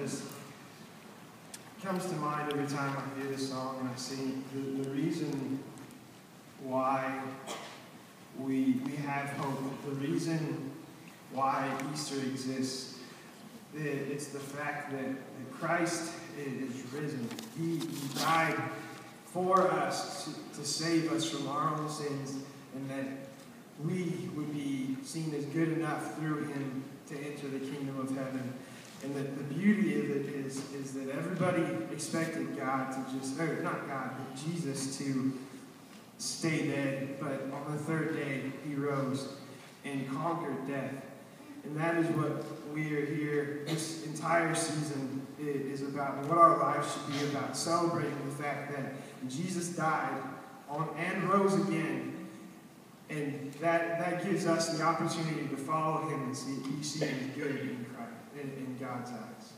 just comes to mind every time I hear this song and I sing it. The reason why we have hope, the reason why Easter exists, it's the fact that Christ is risen. He died for us to save us from our own sins, and that we would be seen as good enough through him to enter the kingdom of heaven. And that the beauty of it is that everybody expected God to just, or not God, but Jesus to stay dead. But on the third day, he rose and conquered death. And that is what we are here, this entire season is about, what our lives should be about, celebrating the fact that Jesus died and rose again. And that gives us the opportunity to follow him and be seen as good in Christ, in God's eyes.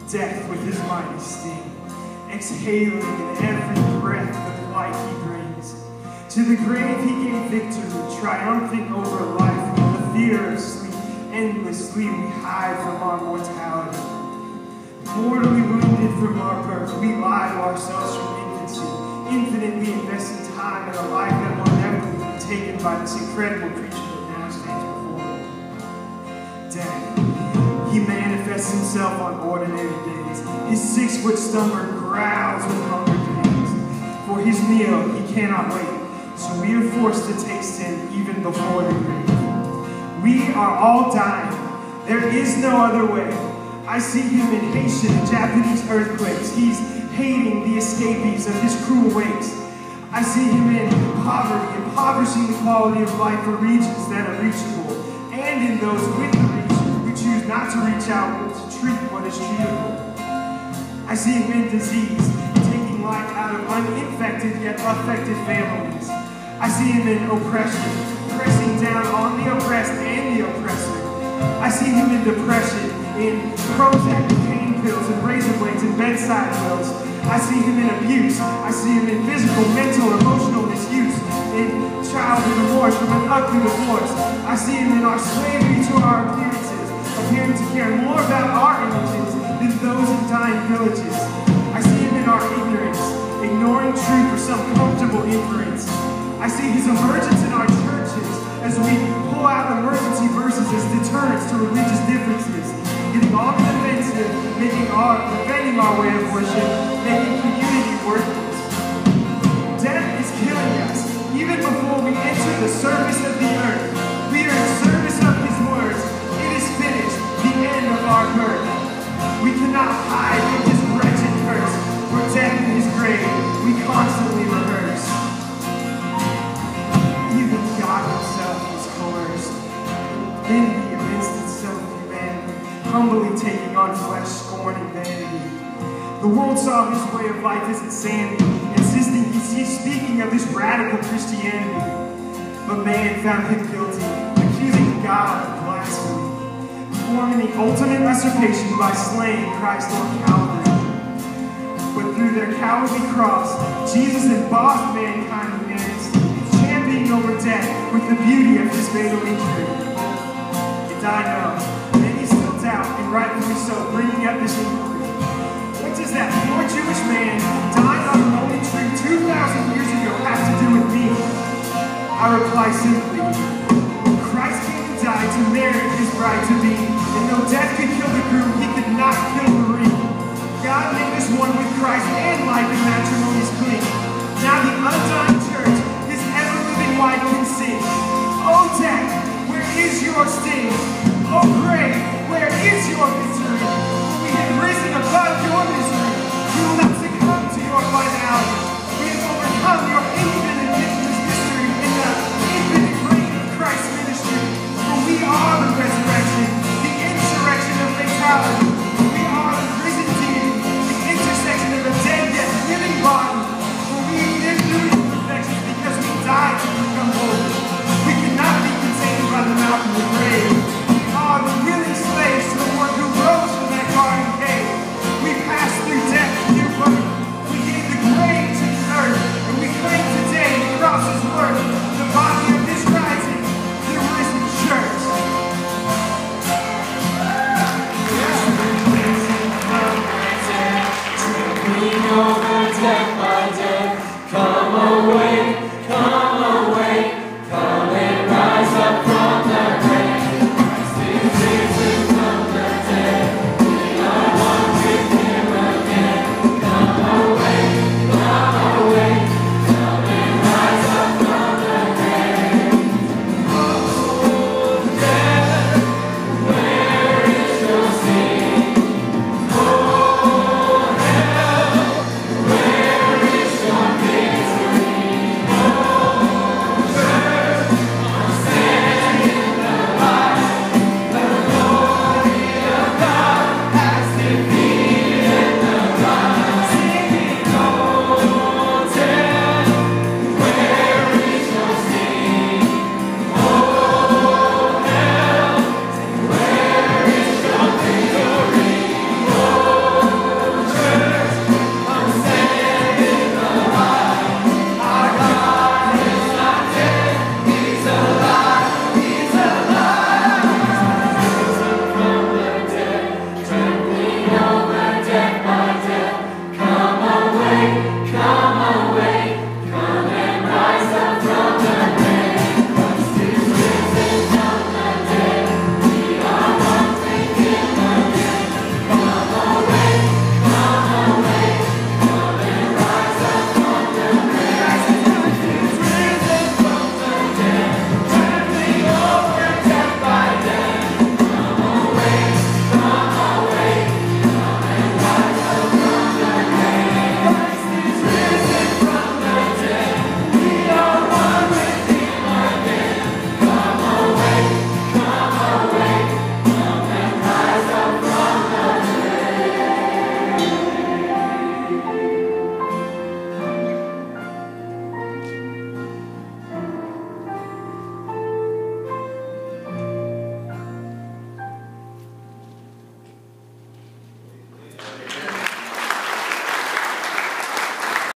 Death with his mighty sting, exhaling in every breath the life he brings. To the grave he gave victory, triumphing over life. In the fear of sleep, endlessly we hide from our mortality. Mortally wounded from our birth, we lie to ourselves from infancy, infinitely investing time in a life that will never be taken by this incredible creature that now stands before us. Death. He manifests himself on ordinary days. His 6-foot stomach growls with hunger pains. For his meal he cannot wait, so we are forced to taste him even before the grave. We are all dying. There is no other way. I see him in Haitian and Japanese earthquakes. He's hating the escapees of his cruel wakes. I see him in poverty, impoverishing the quality of life for regions that are reachable, and in those with the reach choose not to reach out to treat what is treatable. I see him in disease, taking light out of uninfected yet affected families. I see him in oppression, pressing down on the oppressed and the oppressor. I see him in depression, in Prozac, pain pills, and razor blades, and bedside bills. I see him in abuse. I see him in physical, mental, emotional misuse, in childhood remorse from an ugly divorce. I see him in our slavery to our appearances, appearing to care more about our images than those in dying villages. I see him in our ignorance, ignoring truth for some comfortable inference. I see his emergence in our churches as we pull out emergency verses as deterrents to religious differences, getting on the defensive, defending our way of worship, making community worthless. Death is killing us, even before we enter the surface of the earth. We are in service of his words. It is finished, the end of our birth. We cannot hide from his wretched curse, for death in his grave we constantly rehearse. Even God himself was coerced. Then he evinced itself humanity, humbly taking on flesh, scorn, and vanity. The world saw his way of life as insanity, insisting he's speaking of this radical Christianity. But man found him guilty, accusing God of blasphemy, performing the ultimate usurpation by slaying Christ on Calvary. But through their cowardly cross, Jesus embossed mankind's humanity, championing over death with the beauty of his fatal injury. And I know, many still doubt, and rightfully so, bringing up this inquiry. What does that poor Jewish man dying on a lonely tree 2,000 years ago have to do with me? I reply simply, Christ came to die to merit his bride-to-be, and though death could kill the groom, he could not kill the ring. God made us one with Christ, and life in matrimony is clean. Now the undying church, his ever-living wife, can sing, O death, where is your sting? O grave, where is your victory? We have risen above your misery. We will not succumb to your finality. We have overcome your infinite mystery in the infinite reign of Christ's ministry. For we are the resurrection, the insurrection of fatality. We are the risen deity, the intersection of a dead yet living body. For we live through imperfections because we died to become holy. We cannot be contained by the mouth of the grave. We are the willing slaves to the one who rose from that garden cave. We passed through death and new birth. We gave the grave to the earth, and we claim today the cross's worth, the body of his rising, the risen church. Triumphing over death.